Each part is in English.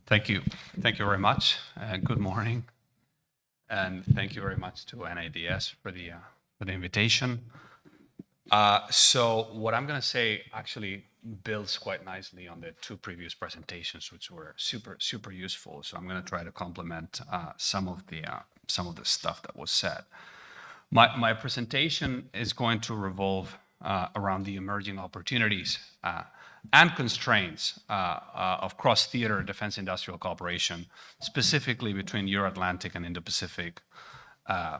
Thank you. Thank you very much. Good morning. And thank you very much to NADS for the invitation. So what I'm going to say actually builds quite nicely on the two previous presentations, which were super useful. So I'm going to try to complement some of the stuff that was said. My presentation is going to revolve around the emerging opportunities and constraints of cross-theater defense industrial cooperation, specifically between Euro-Atlantic and Indo-Pacific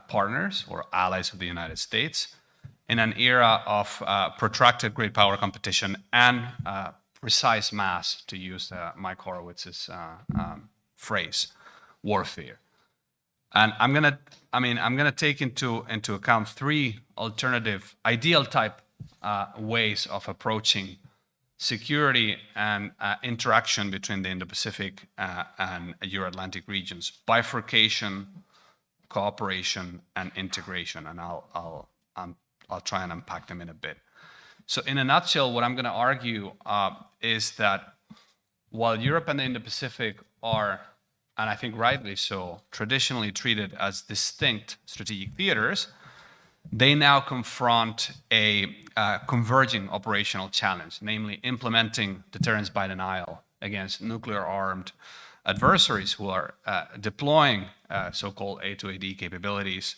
partners or allies of the United States, in an era of protracted great power competition and precise mass, to use Mike Horowitz's phrase, warfare. And I'm gonna take into account three alternative, ideal type ways of approaching security and interaction between the Indo-Pacific and Euro-Atlantic regions: bifurcation, cooperation, and integration. And I'll try and unpack them in a bit. So in a nutshell, what I'm going to argue is that while Europe and the Indo-Pacific are, and I think rightly so, traditionally treated as distinct strategic theaters, they now confront a converging operational challenge, namely implementing deterrence by denial against nuclear-armed adversaries who are deploying so-called A2AD capabilities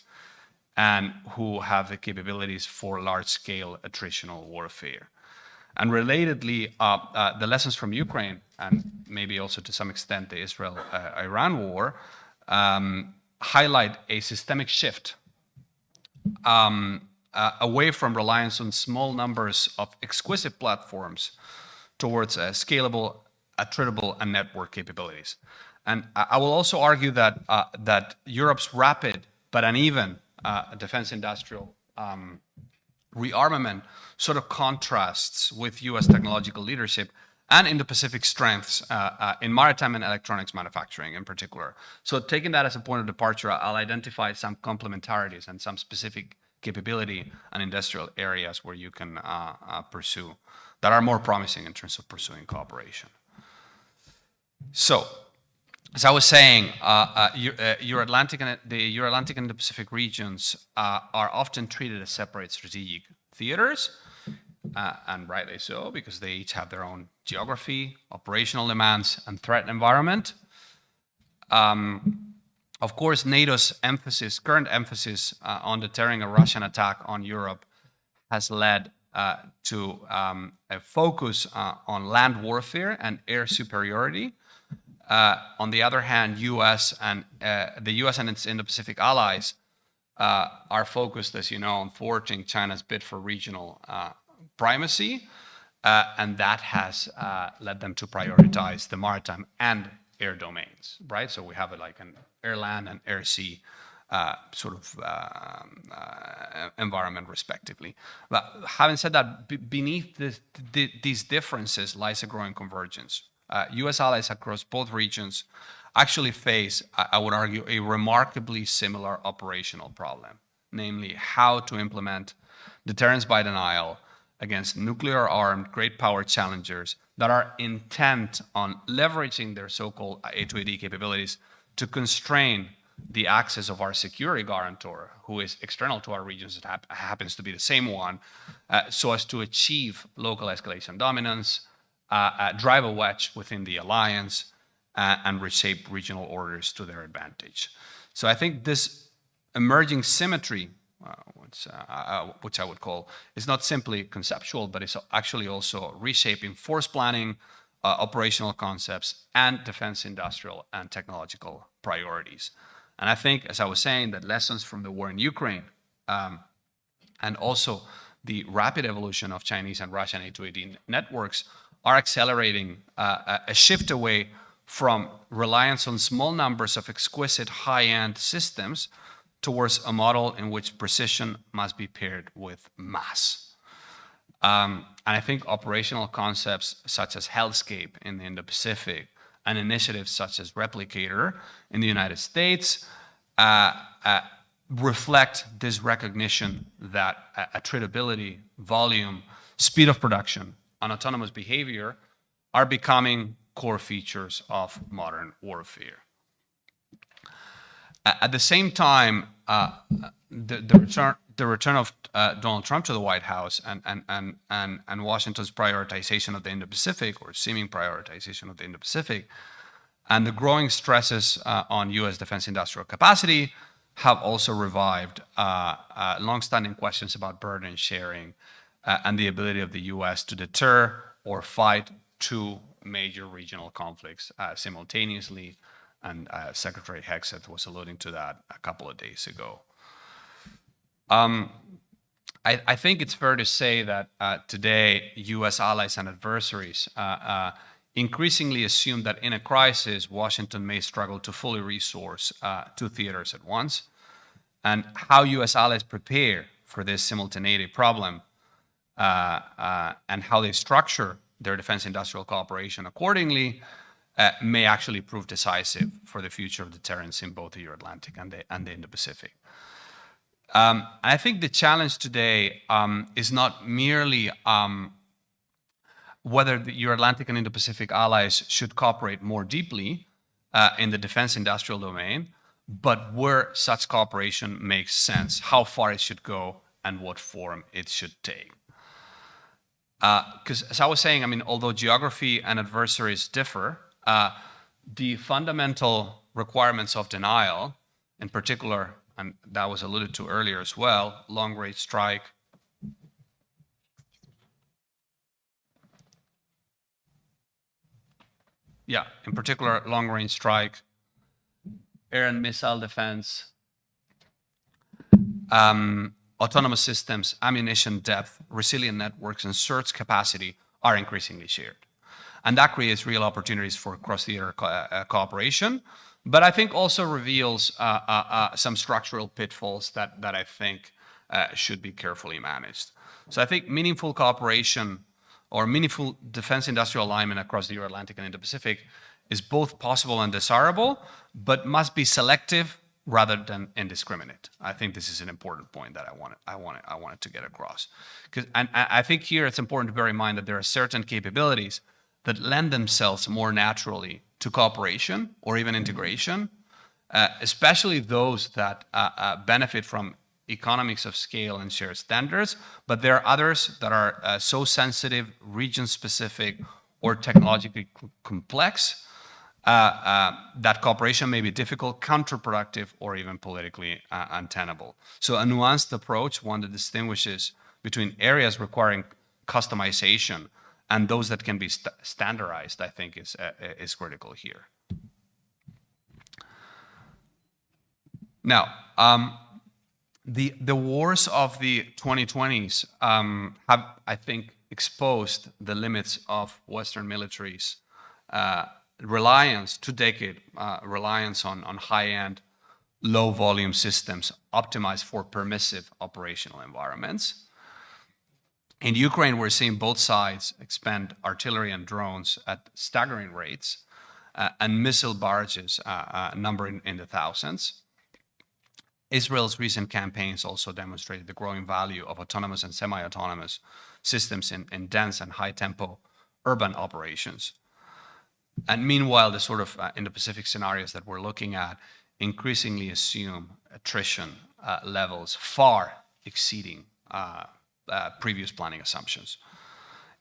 and who have the capabilities for large-scale attritional warfare. And relatedly, the lessons from Ukraine, and maybe also to some extent the Israel-Iran war, highlight a systemic shift away from reliance on small numbers of exquisite platforms towards scalable, attritable, and network capabilities. And I will also argue that Europe's rapid but uneven defense industrial rearmament sort of contrasts with US technological leadership and Indo-Pacific strengths in maritime and electronics manufacturing in particular. So taking that as a point of departure, I'll identify some complementarities and some specific capability and industrial areas where you can pursue that are more promising in terms of pursuing cooperation. So, as I was saying, the Euro-Atlantic and the Pacific regions are often treated as separate strategic theaters, and rightly so, because they each have their own geography, operational demands, and threat environment. Of course, NATO's current emphasis on deterring a Russian attack on Europe has led to a focus on land warfare and air superiority. On the other hand, the US and its Indo-Pacific allies are focused, as you know, on thwarting China's bid for regional primacy, and that has led them to prioritize the maritime and air domains, right? So we have like an air land and air sea sort of environment, respectively. But having said that, beneath these differences lies a growing convergence. US allies across both regions actually face, I would argue, a remarkably similar operational problem, namely how to implement deterrence by denial against nuclear-armed great power challengers that are intent on leveraging their so-called A2AD capabilities to constrain the access of our security guarantor, who is external to our regions, it happens to be the same one, so as to achieve local escalation dominance, drive a wedge within the alliance, and reshape regional orders to their advantage. So I think this emerging symmetry, which I would call, is not simply conceptual, but it's actually also reshaping force planning, operational concepts, and defense industrial and technological priorities. And I think, as I was saying, that lessons from the war in Ukraine and also the rapid evolution of Chinese and Russian A2AD networks are accelerating a shift away from reliance on small numbers of exquisite high-end systems towards a model in which precision must be paired with mass. And I think operational concepts such as Hellscape in the Indo-Pacific and initiatives such as Replicator in the United States reflect this recognition that attritability, volume, speed of production, and autonomous behavior are becoming core features of modern warfare. At the same time, the return of Donald Trump to the White House and Washington's prioritization of the Indo-Pacific, or seeming prioritization of the Indo-Pacific, and the growing stresses on U.S. defense industrial capacity have also revived longstanding questions about burden sharing and the ability of the U.S. to deter or fight two major regional conflicts simultaneously. And Secretary Hexet was alluding to that a couple of days ago. I think it's fair to say that today, U.S. allies and adversaries increasingly assume that in a crisis, Washington may struggle to fully resource two theaters at once. And how U.S. allies prepare for this simultaneity problem and how they structure their defense industrial cooperation accordingly may actually prove decisive for the future of deterrence in both the Euro-Atlantic and the Indo-Pacific. I think the challenge today is not merely whether the Euro-Atlantic and Indo-Pacific allies should cooperate more deeply in the defense industrial domain, but where such cooperation makes sense, how far it should go, and what form it should take. Because as I was saying, I mean, although geography and adversaries differ, the fundamental requirements of denial, in particular, and that was alluded to earlier as well, long-range strike, in particular, long-range strike, air and missile defense, autonomous systems, ammunition depth, resilient networks, and search capacity are increasingly shared. And that creates real opportunities for cross-theater cooperation, but I think also reveals some structural pitfalls that I think should be carefully managed. So I think meaningful cooperation or meaningful defense industrial alignment across the Euro-Atlantic and Indo-Pacific is both possible and desirable, but must be selective rather than indiscriminate. I think this is an important point that I wanted to get across. And I think here it's important to bear in mind that there are certain capabilities that lend themselves more naturally to cooperation or even integration, especially those that benefit from economies of scale and shared standards, but there are others that are so sensitive, region-specific, or technologically complex that cooperation may be difficult, counterproductive, or even politically untenable. So a nuanced approach, one that distinguishes between areas requiring customization and those that can be standardized, I think is critical here. Now, the wars of the 2020s have, I think, exposed the limits of Western militaries' reliance, two-decade reliance on high-end, low-volume systems optimized for permissive operational environments. In Ukraine, we're seeing both sides expend artillery and drones at staggering rates, and missile barrages numbering in the thousands. Israel's recent campaigns also demonstrated the growing value of autonomous and semi-autonomous systems in dense and high-tempo urban operations. And meanwhile, the sort of Indo-Pacific scenarios that we're looking at increasingly assume attrition levels far exceeding previous planning assumptions.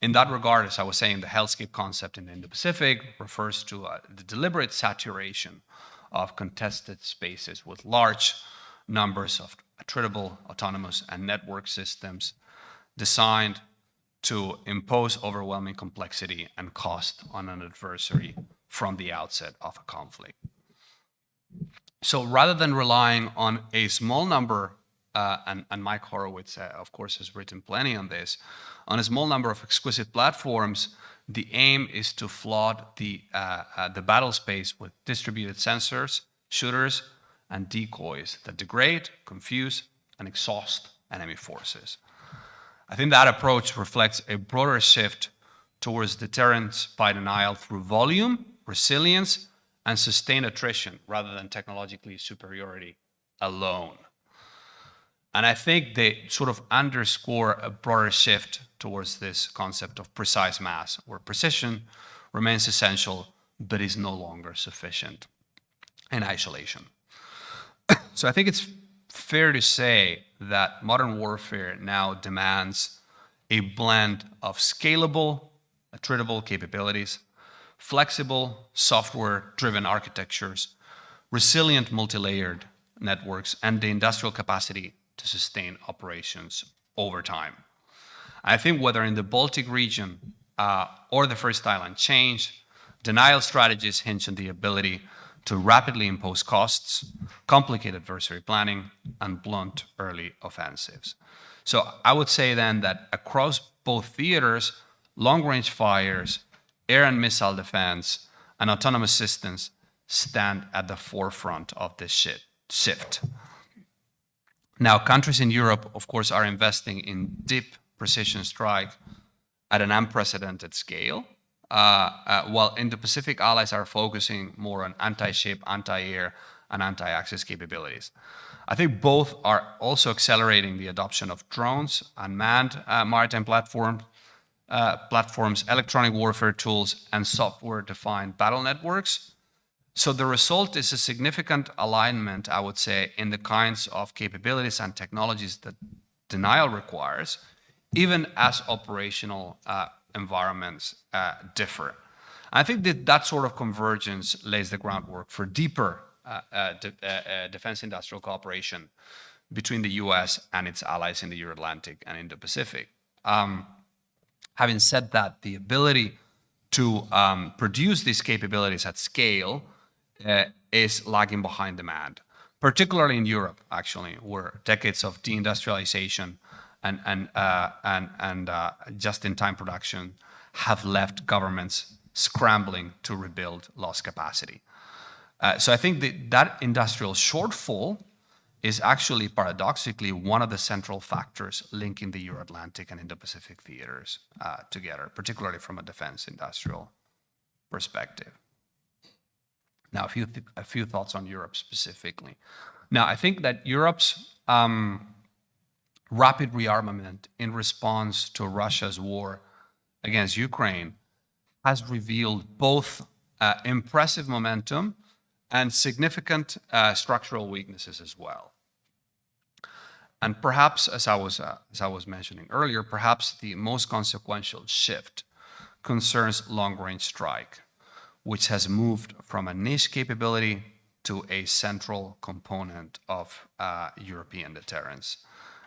In that regard, as I was saying, the hellscape concept in the Indo-Pacific refers to the deliberate saturation of contested spaces with large numbers of attritable, autonomous, and network systems designed to impose overwhelming complexity and cost on an adversary from the outset of a conflict. So rather than relying on a small number, and Mike Horowitz, of course, has written plenty on this, on a small number of exquisite platforms, the aim is to flood the battle space with distributed sensors, shooters, and decoys that degrade, confuse, and exhaust enemy forces. I think that approach reflects a broader shift towards deterrence by denial through volume, resilience, and sustained attrition rather than technologically superiority alone. And I think they sort of underscore a broader shift towards this concept of precise mass, where precision remains essential, but is no longer sufficient in isolation. So I think it's fair to say that modern warfare now demands a blend of scalable, attritable capabilities, flexible, software-driven architectures, resilient multi-layered networks, and the industrial capacity to sustain operations over time. I think whether in the Baltic region or the First Island chain, denial strategies hinge on the ability to rapidly impose costs, complicate adversary planning, and blunt early offensives. So I would say then that across both theaters, long-range fires, air and missile defense, and autonomous systems stand at the forefront of this shift. Now, countries in Europe, of course, are investing in deep precision strike at an unprecedented scale, while Indo-Pacific allies are focusing more on anti-ship, anti-air, and anti-access capabilities. I think both are also accelerating the adoption of drones, unmanned maritime platforms, electronic warfare tools, and software-defined battle networks. So the result is a significant alignment, I would say, in the kinds of capabilities and technologies that denial requires, even as operational environments differ. I think that sort of convergence lays the groundwork for deeper defense industrial cooperation between the US and its allies in the Euro-Atlantic and Indo-Pacific. Having said that, the ability to produce these capabilities at scale is lagging behind demand, particularly in Europe, actually, where decades of deindustrialization and just-in-time production have left governments scrambling to rebuild lost capacity. So I think that industrial shortfall is actually paradoxically one of the central factors linking the Euro-Atlantic and Indo-Pacific theaters together, particularly from a defense industrial perspective. Now, a few thoughts on Europe specifically. Now, I think that Europe's rapid rearmament in response to Russia's war against Ukraine has revealed both impressive momentum and significant structural weaknesses as well. And perhaps, as I was mentioning earlier, perhaps the most consequential shift concerns long-range strike, which has moved from a niche capability to a central component of European deterrence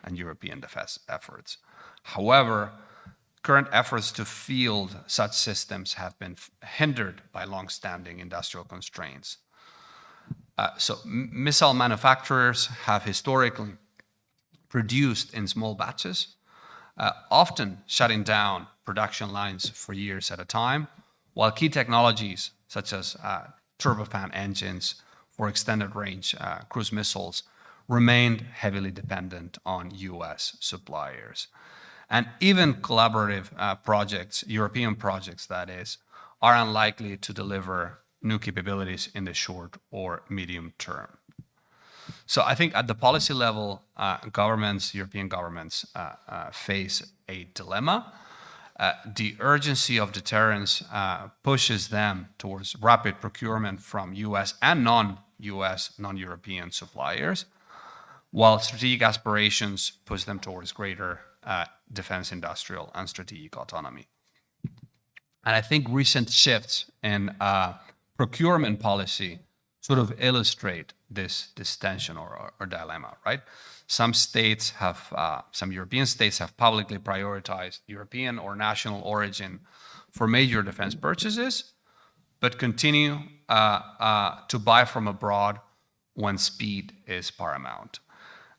and European defense efforts. However, current efforts to field such systems have been hindered by long-standing industrial constraints. So missile manufacturers have historically produced in small batches, often shutting down production lines for years at a time, while key technologies such as turbofan engines for extended range cruise missiles remained heavily dependent on US suppliers. And even collaborative projects, European projects that is, are unlikely to deliver new capabilities in the short or medium term. So I think at the policy level, European governments face a dilemma. The urgency of deterrence pushes them towards rapid procurement from US and non-US, non-European suppliers, while strategic aspirations push them towards greater defense industrial and strategic autonomy. And I think recent shifts in procurement policy sort of illustrate this tension or dilemma, right? Some European states have publicly prioritized European or national origin for major defense purchases, but continue to buy from abroad when speed is paramount.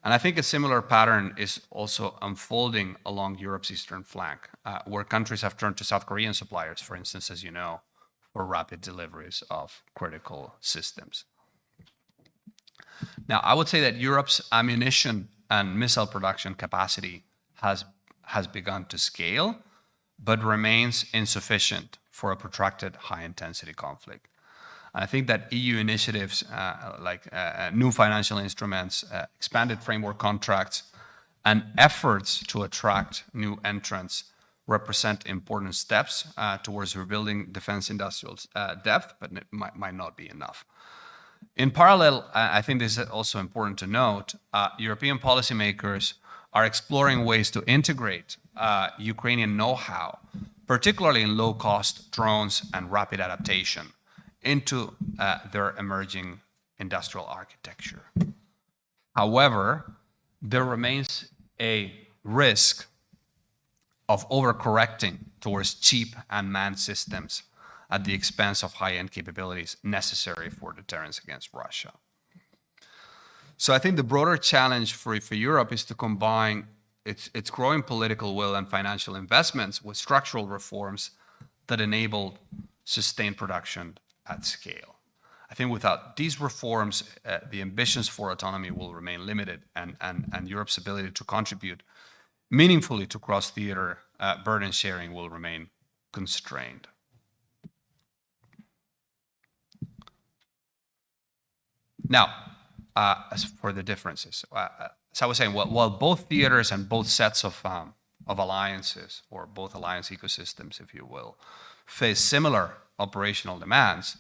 And I think a similar pattern is also unfolding along Europe's eastern flank, where countries have turned to South Korean suppliers, for instance, as you know, for rapid deliveries of critical systems. Now, I would say that Europe's ammunition and missile production capacity has begun to scale, but remains insufficient for a protracted high-intensity conflict. And I think that EU initiatives like new financial instruments, expanded framework contracts, and efforts to attract new entrants represent important steps towards rebuilding defense industrial depth, but it might not be enough. In parallel, I think this is also important to note, European policymakers are exploring ways to integrate Ukrainian know-how, particularly in low-cost drones and rapid adaptation, into their emerging industrial architecture. However, there remains a risk of overcorrecting towards cheap and manned systems at the expense of high-end capabilities necessary for deterrence against Russia. So I think the broader challenge for Europe is to combine its growing political will and financial investments with structural reforms that enable sustained production at scale. I think without these reforms, the ambitions for autonomy will remain limited, and Europe's ability to contribute meaningfully to cross-theater burden sharing will remain constrained. Now, as for the differences, as I was saying, while both theaters and both sets of alliances, or both alliance ecosystems, if you will, face similar operational demands,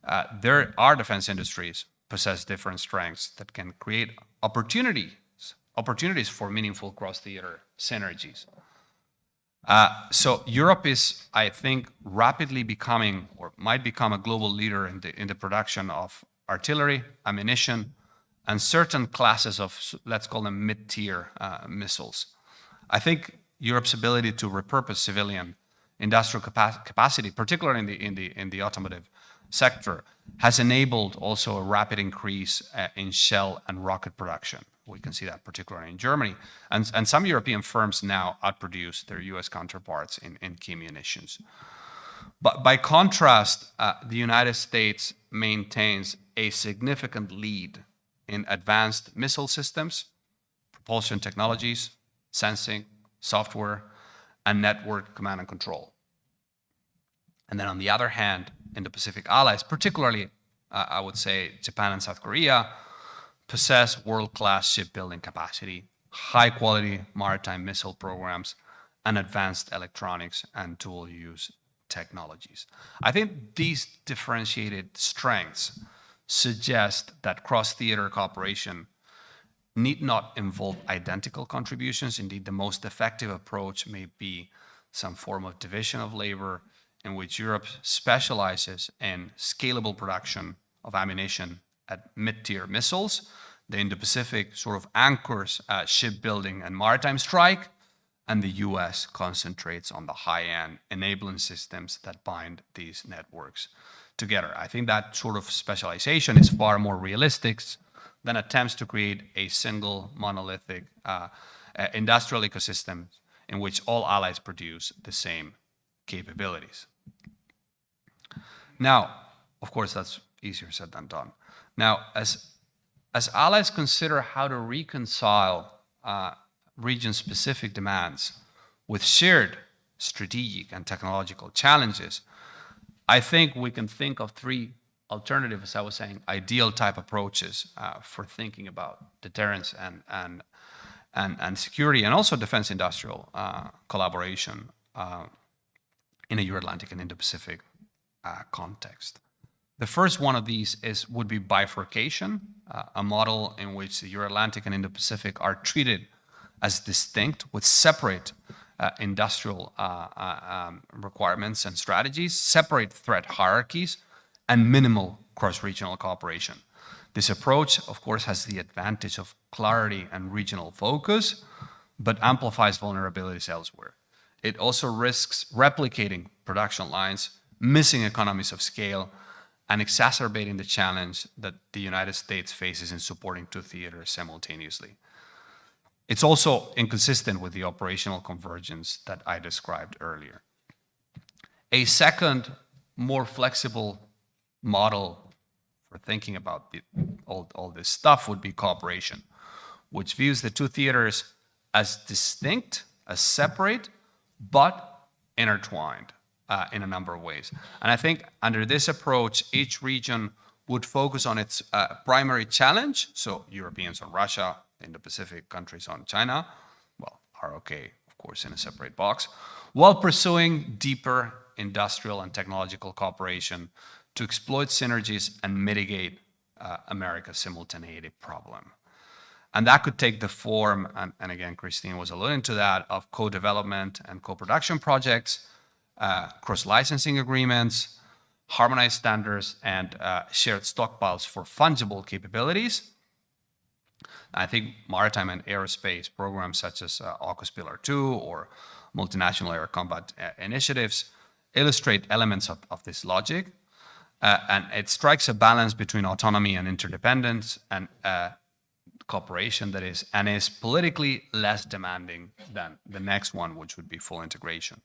our defense industries possess different strengths that can create opportunities for meaningful cross-theater synergies. So Europe is, I think, rapidly becoming, or might become, a global leader in the production of artillery, ammunition, and certain classes of, let's call them mid-tier missiles. I think Europe's ability to repurpose civilian industrial capacity, particularly in the automotive sector, has enabled also a rapid increase in shell and rocket production. We can see that particularly in Germany. And some European firms now outproduce their US counterparts in key munitions. But by contrast, the United States maintains a significant lead in advanced missile systems, propulsion technologies, sensing, software, and network command and control. And then on the other hand, in the Pacific allies, particularly, I would say, Japan and South Korea, possess world-class shipbuilding capacity, high-quality maritime missile programs, and advanced electronics and dual-use technologies. I think these differentiated strengths suggest that cross-theater cooperation need not involve identical contributions. Indeed, the most effective approach may be some form of division of labor in which Europe specializes in scalable production of ammunition at mid-tier missiles. The Indo-Pacific sort of anchors shipbuilding and maritime strike, and the US concentrates on the high-end enabling systems that bind these networks together. I think that sort of specialization is far more realistic than attempts to create a single monolithic industrial ecosystem in which all allies produce the same capabilities. Now, of course, that's easier said than done. Now, as allies consider how to reconcile region-specific demands with shared strategic and technological challenges, I think we can think of three alternative, as I was saying, ideal type approaches for thinking about deterrence and security, and also defense industrial collaboration in a Euro-Atlantic and Indo-Pacific context. The first one of these would be bifurcation, a model in which the Euro-Atlantic and Indo-Pacific are treated as distinct with separate industrial requirements and strategies, separate threat hierarchies, and minimal cross-regional cooperation. This approach, of course, has the advantage of clarity and regional focus, but amplifies vulnerabilities elsewhere. It also risks replicating production lines, missing economies of scale, and exacerbating the challenge that the United States faces in supporting two theaters simultaneously. It's also inconsistent with the operational convergence that I described earlier. A second, more flexible model for thinking about all this stuff would be cooperation, which views the two theaters as distinct, as separate, but intertwined in a number of ways. And I think under this approach, each region would focus on its primary challenge. So Europeans on Russia, Indo-Pacific countries on China, well, are okay, of course, in a separate box, while pursuing deeper industrial and technological cooperation to exploit synergies and mitigate America's simultaneity problem. And that could take the form, and again, Christine was alluding to that, of co-development and co-production projects, cross-licensing agreements, harmonized standards, and shared stockpiles for fungible capabilities. I think maritime and aerospace programs such as AUKUS Pillar 2 or multinational air combat initiatives illustrate elements of this logic. And it strikes a balance between autonomy and interdependence and cooperation that is, and is politically less demanding than the next one, which would be full integration.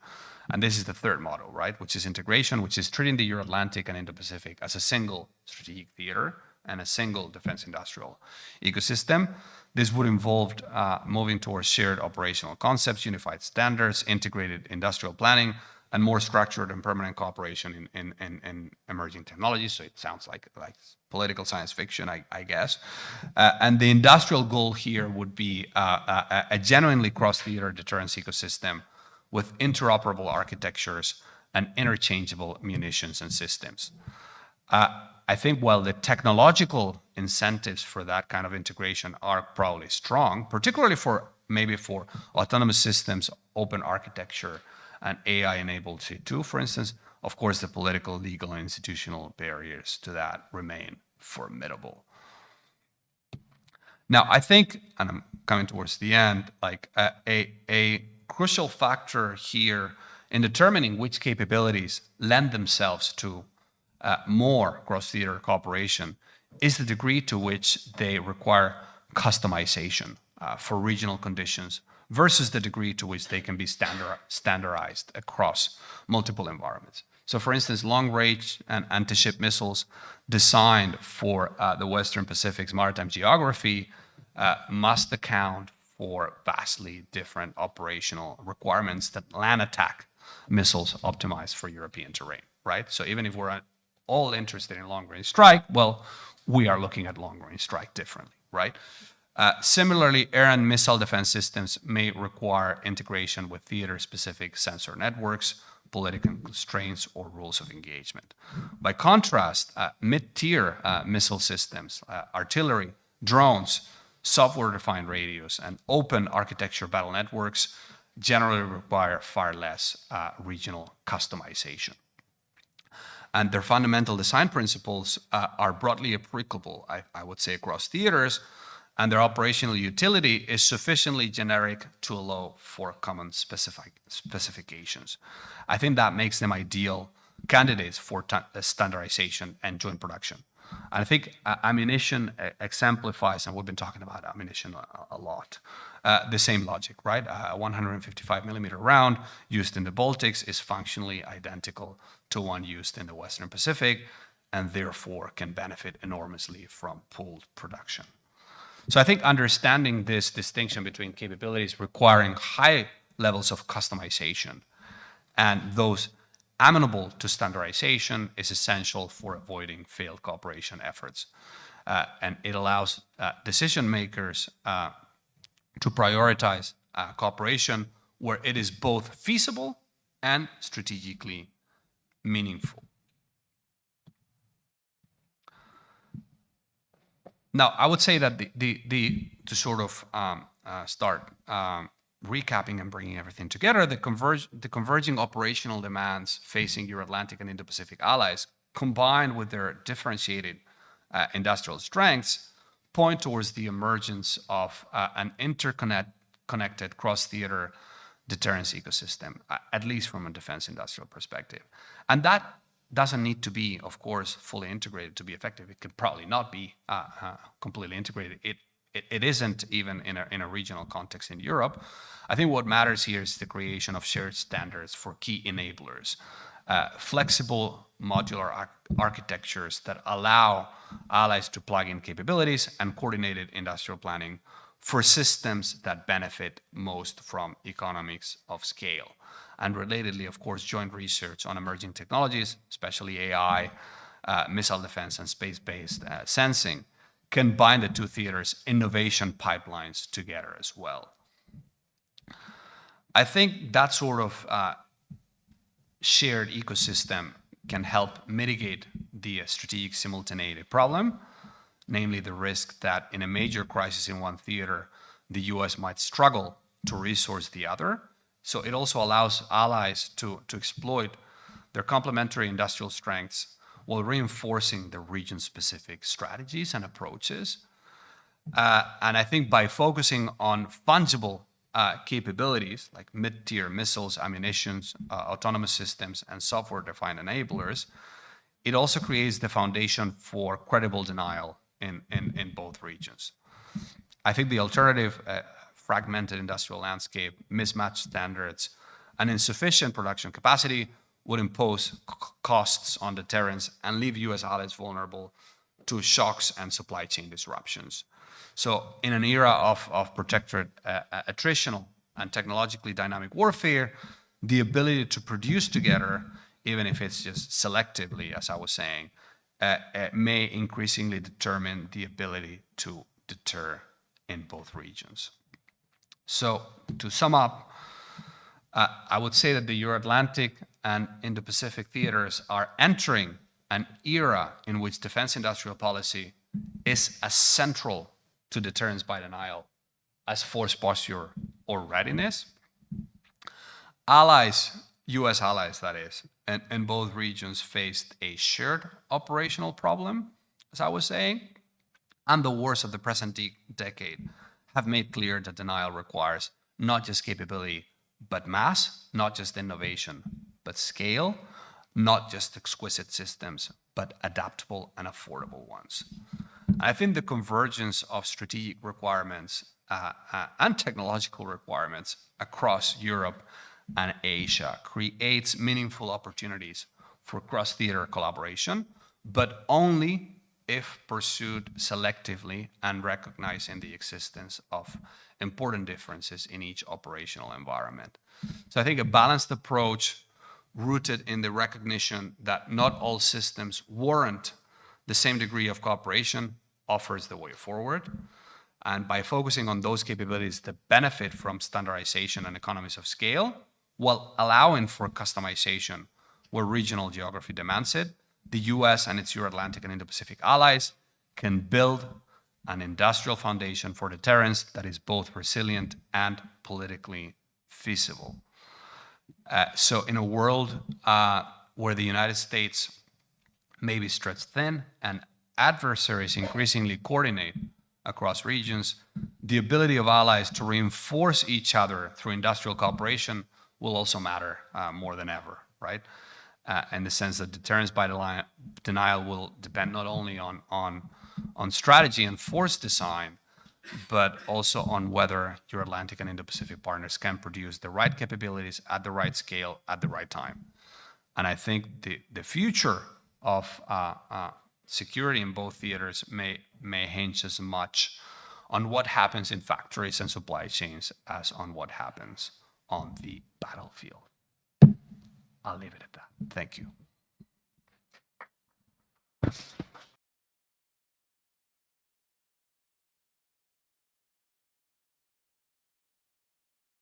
And this is the third model, right? Which is integration, which is treating the Euro-Atlantic and Indo-Pacific as a single strategic theater and a single defense industrial ecosystem. This would involve moving towards shared operational concepts, unified standards, integrated industrial planning, and more structured and permanent cooperation in emerging technologies. So it sounds like political science fiction, I guess. And the industrial goal here would be a genuinely cross-theater deterrence ecosystem with interoperable architectures and interchangeable munitions and systems. I think while the technological incentives for that kind of integration are probably strong, particularly for autonomous systems, open architecture, and AI-enabled C2, for instance, of course, the political, legal, and institutional barriers to that remain formidable. Now, I think, and I'm coming towards the end, like a crucial factor here in determining which capabilities lend themselves to more cross-theater cooperation is the degree to which they require customization for regional conditions versus the degree to which they can be standardized across multiple environments. So for instance, long-range and anti-ship missiles designed for the Western Pacific's maritime geography must account for vastly different operational requirements that land attack missiles optimized for European terrain, right? So even if we're all interested in long-range strike, well, we are looking at long-range strike differently, right? Similarly, air and missile defense systems may require integration with theater-specific sensor networks, political constraints, or rules of engagement. By contrast, mid-tier missile systems, artillery, drones, software-defined radios, and open architecture battle networks generally require far less regional customization. And their fundamental design principles are broadly applicable, I would say, across theaters, and their operational utility is sufficiently generic to allow for common specifications. I think that makes them ideal candidates for standardization and joint production. And I think ammunition exemplifies, and we've been talking about ammunition a lot, the same logic, right? A 155 millimeter round used in the Baltics is functionally identical to one used in the Western Pacific, and therefore can benefit enormously from pooled production. So I think understanding this distinction between capabilities requiring high levels of customization and those amenable to standardization is essential for avoiding failed cooperation efforts. And it allows decision makers to prioritize cooperation where it is both feasible and strategically meaningful. Now, I would say that to sort of start recapping and bringing everything together, the converging operational demands facing Euro-Atlantic and Indo-Pacific allies, combined with their differentiated industrial strengths, point towards the emergence of an interconnected cross-theater deterrence ecosystem, at least from a defense industrial perspective. And that doesn't need to be, of course, fully integrated to be effective. It could probably not be completely integrated. It isn't even in a regional context in Europe. I think what matters here is the creation of shared standards for key enablers, flexible modular architectures that allow allies to plug in capabilities and coordinated industrial planning for systems that benefit most from economies of scale. And relatedly, of course, joint research on emerging technologies, especially AI, missile defense, and space-based sensing, can bind the two theaters' innovation pipelines together as well. I think that sort of shared ecosystem can help mitigate the strategic simultaneity problem, namely the risk that in a major crisis in one theater, the US might struggle to resource the other. So it also allows allies to exploit their complementary industrial strengths while reinforcing the region-specific strategies and approaches. And I think by focusing on fungible capabilities like mid-tier missiles, ammunitions, autonomous systems, and software-defined enablers, it also creates the foundation for credible denial in both regions. I think the alternative, fragmented industrial landscape, mismatched standards, and insufficient production capacity would impose costs on deterrence and leave US allies vulnerable to shocks and supply chain disruptions. So in an era of protectorate, attritional, and technologically dynamic warfare, the ability to produce together, even if it's just selectively, as I was saying, may increasingly determine the ability to deter in both regions. So to sum up, I would say that the Euro-Atlantic and Indo-Pacific theaters are entering an era in which defense industrial policy is as central to deterrence by denial as force posture or readiness. Allies, US allies that is, in both regions faced a shared operational problem, as I was saying, and the wars of the present decade have made clear that denial requires not just capability, but mass, not just innovation, but scale, not just exquisite systems, but adaptable and affordable ones. I think the convergence of strategic requirements and technological requirements across Europe and Asia creates meaningful opportunities for cross-theater collaboration, but only if pursued selectively and recognizing the existence of important differences in each operational environment. So I think a balanced approach rooted in the recognition that not all systems warrant the same degree of cooperation offers the way forward. And by focusing on those capabilities that benefit from standardization and economies of scale, while allowing for customization where regional geography demands it, the US and its Euro-Atlantic and Indo-Pacific allies can build an industrial foundation for deterrence that is both resilient and politically feasible. So in a world where the United States may be stretched thin and adversaries increasingly coordinate across regions, the ability of allies to reinforce each other through industrial cooperation will also matter more than ever, right? In the sense that deterrence by denial will depend not only on strategy and force design, but also on whether your Atlantic and Indo-Pacific partners can produce the right capabilities at the right scale at the right time. And I think the future of security in both theaters may hinge as much on what happens in factories and supply chains as on what happens on the battlefield. I'll leave it at that. Thank you.